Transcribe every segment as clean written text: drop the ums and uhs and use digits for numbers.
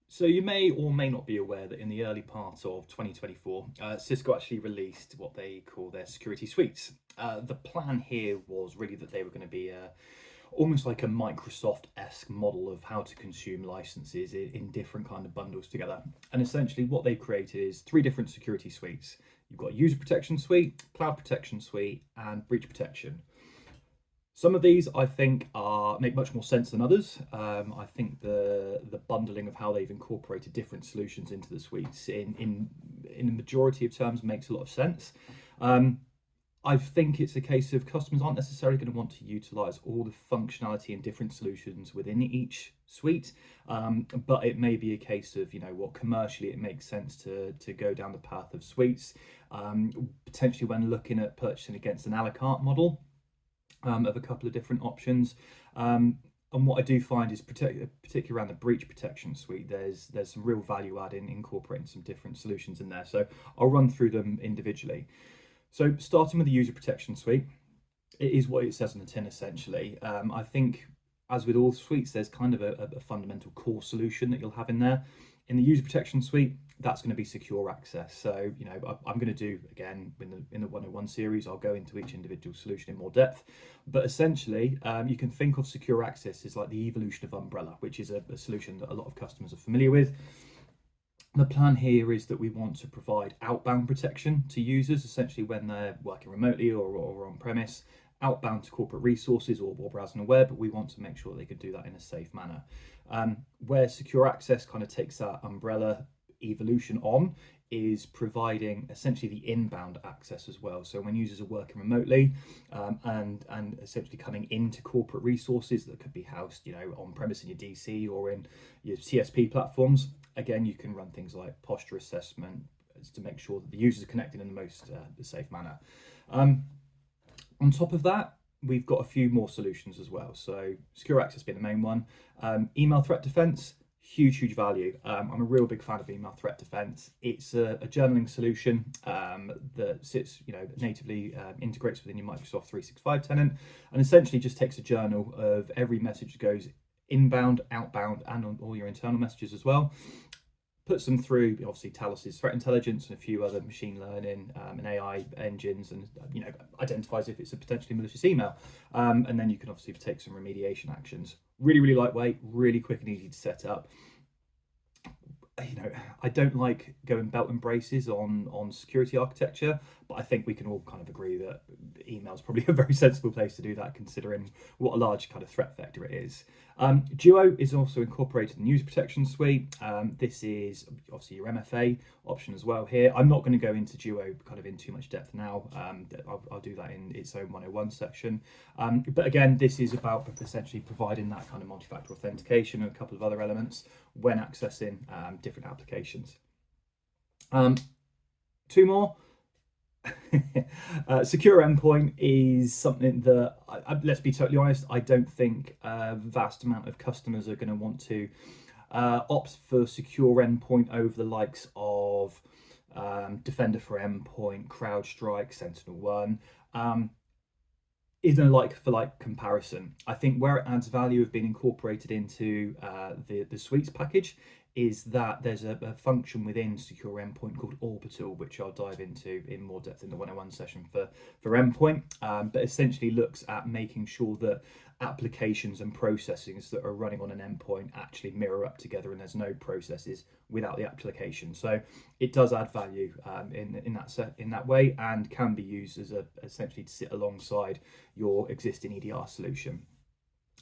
So you may or may not be aware that in the early part of 2024, Cisco actually released what they call their security suites. The plan here was really that they were going to be almost like a Microsoft-esque model of how to consume licenses in different kind of bundles together. And essentially what they've created is three different security suites. You've got user protection suite, cloud protection suite, and breach protection. Some of these I think make much more sense than others. I think the bundling of how they've incorporated different solutions into the suites in the majority of terms makes a lot of sense. Um, I think it's a case of customers aren't necessarily going to want to utilize all the functionality and different solutions within each suite, but it may be a case of, what commercially it makes sense to go down the path of suites, potentially when looking at purchasing against an a la carte model of a couple of different options. And what I do find is, particularly around the breach protection suite, there's some real value add in incorporating some different solutions in there. So I'll run through them individually. So starting with the user protection suite, it is what it says on the tin essentially. I think, as with all suites, there's kind of a fundamental core solution that you'll have in there. In the user protection suite, that's going to be secure access. So, I'm going to do, again, in the 101 series, I'll go into each individual solution in more depth. But essentially, you can think of secure access as like the evolution of Umbrella, which is a solution that a lot of customers are familiar with. The plan here is that we want to provide outbound protection to users, essentially when they're working remotely or on premise, outbound to corporate resources or browsing the web. We want to make sure they can do that in a safe manner. Where secure access kind of takes that umbrella evolution on is providing essentially the inbound access as well. So when users are working remotely and essentially coming into corporate resources that could be housed, on premise in your DC or in your CSP platforms, again, you can run things like posture assessment to make sure that the users are connected in the most safe manner. On top of that, we've got a few more solutions as well. So secure access being the main one. Email threat defense, huge value. I'm a real big fan of email threat defense. It's a journaling solution that sits, natively integrates within your Microsoft 365 tenant, and essentially just takes a journal of every message that goes inbound, outbound, and on all your internal messages as well. Puts them through, obviously, Talos's threat intelligence and a few other machine learning and AI engines, and identifies if it's a potentially malicious email. And then you can obviously take some remediation actions. Really lightweight, really quick and easy to set up. I don't like going belt and braces on security architecture, but I think we can all kind of agree that email is probably a very sensible place to do that, considering what a large kind of threat vector it is. Duo is also incorporated in the user protection suite. This is obviously your MFA option as well here. I'm not going to go into Duo kind of in too much depth now. I'll do that in its own 101 section. But again, this is about essentially providing that kind of multi-factor authentication and a couple of other elements when accessing different applications. Two more. Secure endpoint is something that, let's be totally honest, I don't think a vast amount of customers are going to want to opt for secure endpoint over the likes of Defender for Endpoint, CrowdStrike, SentinelOne. Isn't a like for like comparison. I think where it adds value of being incorporated into the suites package is that there's a function within secure endpoint called orbital, which I'll dive into in more depth in the 101 session for endpoint, but essentially looks at making sure that applications and processes that are running on an endpoint actually mirror up together, and there's no processes without the application. So it does add value in that way, and can be used as essentially to sit alongside your existing EDR solution.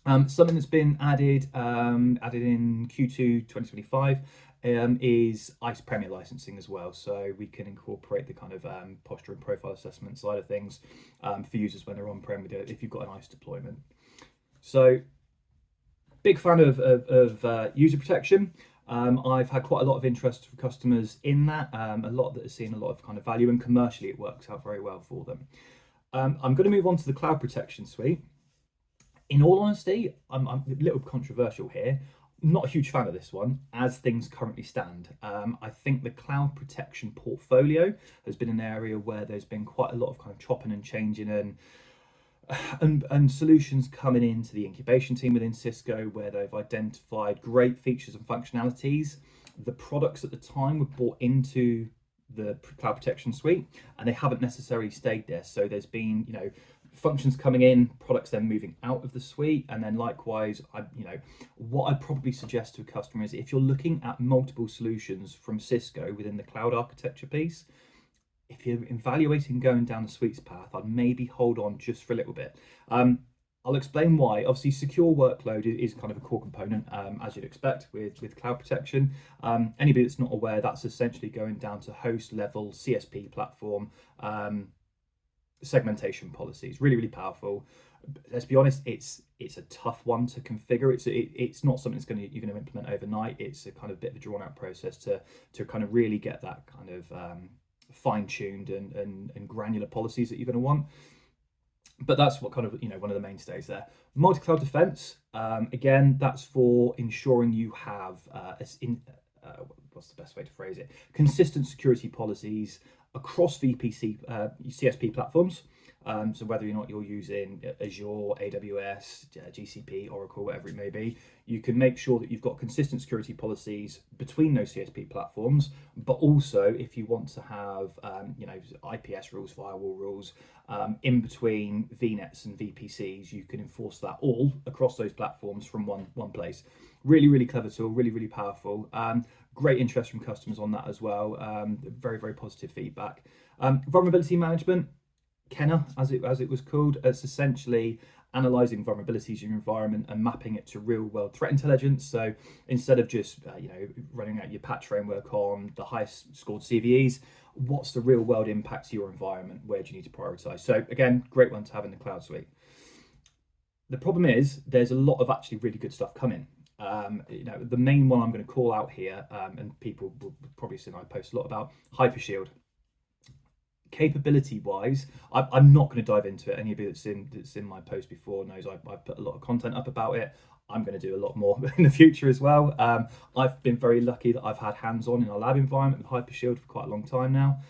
Something that's been added in Q2 2025 is ICE Premier licensing as well. So we can incorporate the kind of posture and profile assessment side of things for users when they're on-prem if you've got an ICE deployment. So big fan of user protection. I've had quite a lot of interest from customers in that, a lot that has seen a lot of kind of value, and commercially it works out very well for them. I'm going to move on to the cloud protection suite. In all honesty, I'm a little controversial here. I'm not a huge fan of this one as things currently stand. I think the cloud protection portfolio has been an area where there's been quite a lot of kind of chopping and changing and and solutions coming into the incubation team within Cisco where they've identified great features and functionalities. The products at the time were bought into the cloud protection suite, and they haven't necessarily stayed there. So there's been, functions coming in, products then moving out of the suite, and then likewise, what I'd probably suggest to a customer is if you're looking at multiple solutions from Cisco within the cloud architecture piece, if you're evaluating going down the suites path, I'd maybe hold on just for a little bit. I'll explain why. Obviously, secure workload is kind of a core component, as you'd expect with cloud protection. Anybody that's not aware, that's essentially going down to host level CSP platform segmentation policies. Really, really powerful. Let's be honest, it's a tough one to configure. It's not something that's you're going to implement overnight. It's a kind of bit of a drawn out process to kind of really get that kind of fine-tuned and granular policies that you're going to want. But that's what kind of, one of the mainstays there. Multi-cloud defense, again, that's for ensuring you have what's the best way to phrase it? Consistent security policies across VPC CSP platforms. So whether or not you're using Azure, AWS, GCP, Oracle, whatever it may be, you can make sure that you've got consistent security policies between those CSP platforms. But also, if you want to have, IPS rules, firewall rules, in between VNets and VPCs, you can enforce that all across those platforms from one place. Really, really clever tool, really, really powerful. Great interest from customers on that as well. Very, very positive feedback. Vulnerability management. Kenna, as it was called, it's essentially analyzing vulnerabilities in your environment and mapping it to real world threat intelligence. So instead of just running out your patch framework on the highest scored CVEs, what's the real world impact to your environment? Where do you need to prioritize? So again, great one to have in the cloud suite. The problem is there's a lot of actually really good stuff coming. The main one I'm going to call out here, and people will probably see I post a lot about Hypershield. Capability wise, I'm not going to dive into it. Anybody that's in my post before knows I've put a lot of content up about it. I'm going to do a lot more in the future as well. I've been very lucky that I've had hands-on in our lab environment with Hypershield for quite a long time now.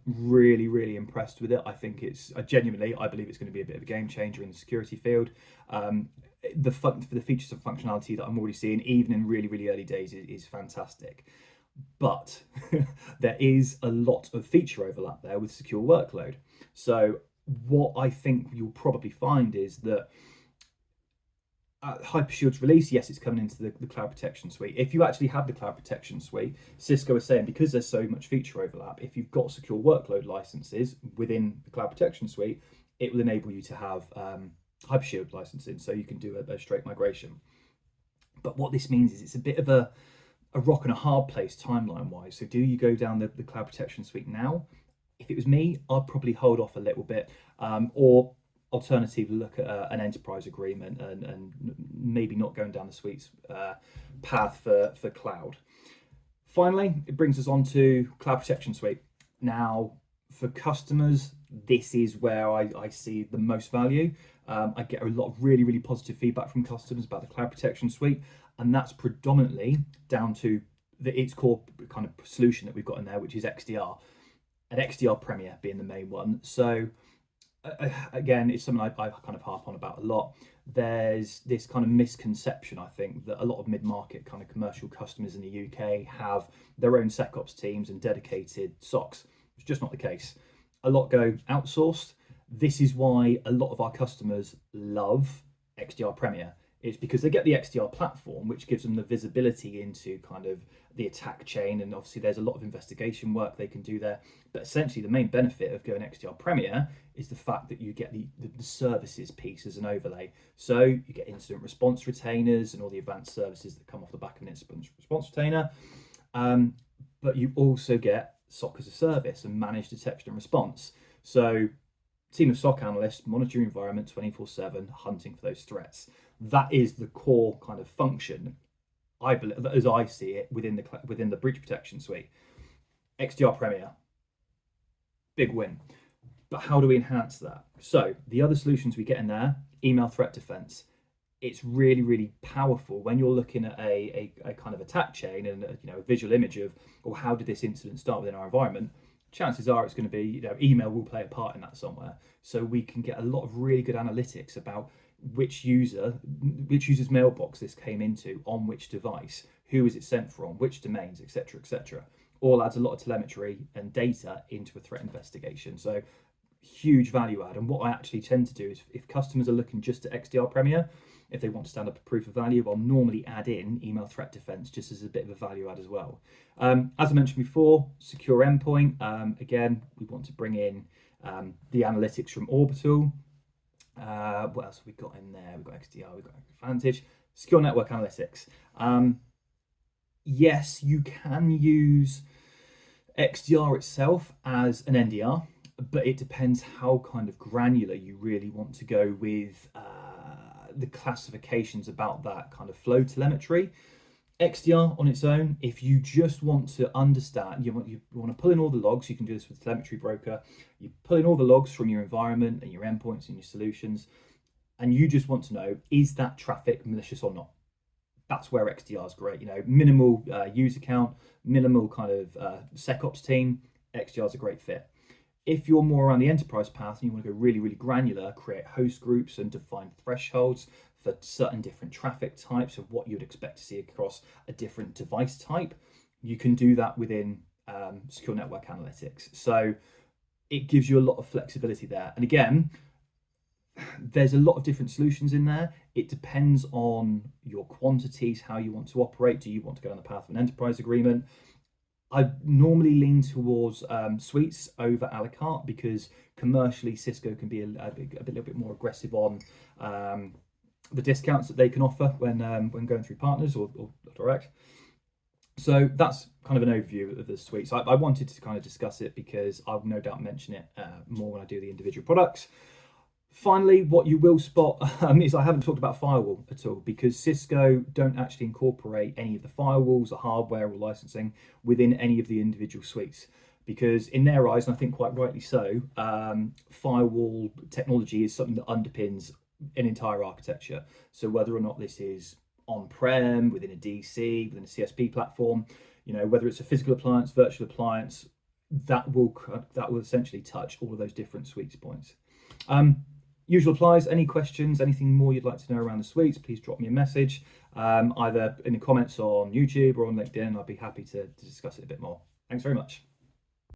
Really, really impressed with it. I think I believe it's going to be a bit of a game changer in the security field. The features and functionality that I'm already seeing, even in really, really early days, is fantastic. But there is a lot of feature overlap there with secure workload. So what I think you'll probably find is that Hypershield's release, yes, it's coming into the cloud protection suite. If you actually have the cloud protection suite, Cisco is saying because there's so much feature overlap, if you've got secure workload licenses within the cloud protection suite, it will enable you to have Hypershield licensing, so you can do a straight migration. But what this means is it's a bit of a rock and a hard place timeline wise. So do you go down the cloud protection suite now? If it was me, I'd probably hold off a little bit, or alternatively look at an enterprise agreement and maybe not going down the suites path for cloud. Finally, it brings us on to cloud protection suite. Now, for customers, this is where I see the most value. I get a lot of really, really positive feedback from customers about the cloud protection suite, and that's predominantly down to its core kind of solution that we've got in there, which is XDR, and XDR Premier being the main one. So again, it's something I kind of harp on about a lot. There's this kind of misconception, I think, that a lot of mid-market kind of commercial customers in the UK have their own SecOps teams and dedicated SOCs. It's just not the case. A lot go outsourced. This is why a lot of our customers love XDR Premier. It's because they get the XDR platform, which gives them the visibility into kind of the attack chain. And obviously there's a lot of investigation work they can do there. But essentially the main benefit of going XDR Premier is the fact that you get the services piece as an overlay. So you get incident response retainers and all the advanced services that come off the back of an incident response retainer. But you also get SOC as a service and managed detection and response. So team of SOC analysts monitor your environment 24/7, hunting for those threats. That is the core kind of function, I believe, as I see it, within the breach protection suite. XDR Premier, big win. But how do we enhance that? So the other solutions we get in there, email threat defense. It's really, really powerful when you're looking at a kind of attack chain and a visual image of, how did this incident start within our environment? chances are it's going to be, email will play a part in that somewhere. So we can get a lot of really good analytics about which user's mailbox this came into, on which device, who is it sent from, which domains, etc., etc. All adds a lot of telemetry and data into a threat investigation. So huge value add. And what I actually tend to do is, if customers are looking just at XDR Premier, if they want to stand up a proof of value, I'll normally add in email threat defense just as a bit of a value add as well. As I mentioned before, secure endpoint. Again, we want to bring in the analytics from Orbital. What else have we got in there? We've got XDR, we've got Advantage. Secure network analytics. Yes, you can use XDR itself as an NDR, but it depends how kind of granular you really want to go with the classifications about that kind of flow telemetry. XDR on its own, if you just want to understand, you want to pull in all the logs, you can do this with Telemetry Broker. You pull in all the logs from your environment and your endpoints and your solutions, and you just want to know, is that traffic malicious or not? That's where XDR is great. Minimal user count, minimal kind of SecOps team, XDR is a great fit. If you're more around the enterprise path and you want to go really, really granular, create host groups and define thresholds for certain different traffic types of what you'd expect to see across a different device type, you can do that within Secure Network Analytics. So it gives you a lot of flexibility there. And again, there's a lot of different solutions in there. It depends on your quantities, how you want to operate. Do you want to go down the path of an enterprise agreement? I normally lean towards suites over a la carte, because commercially Cisco can be a little bit more aggressive on the discounts that they can offer when going through partners or direct. So that's kind of an overview of the suites. I wanted to kind of discuss it because I'll no doubt mention it more when I do the individual products. Finally, what you will spot is I haven't talked about firewall at all, because Cisco don't actually incorporate any of the firewalls, the hardware or licensing within any of the individual suites. Because in their eyes, and I think quite rightly so, firewall technology is something that underpins an entire architecture. So whether or not this is on-prem, within a DC, within a CSP platform, whether it's a physical appliance, virtual appliance, that will essentially touch all of those different suites points. Usual applies. Any questions, anything more you'd like to know around the suites, please drop me a message, either in the comments on YouTube or on LinkedIn. I'd be happy to discuss it a bit more. Thanks very much.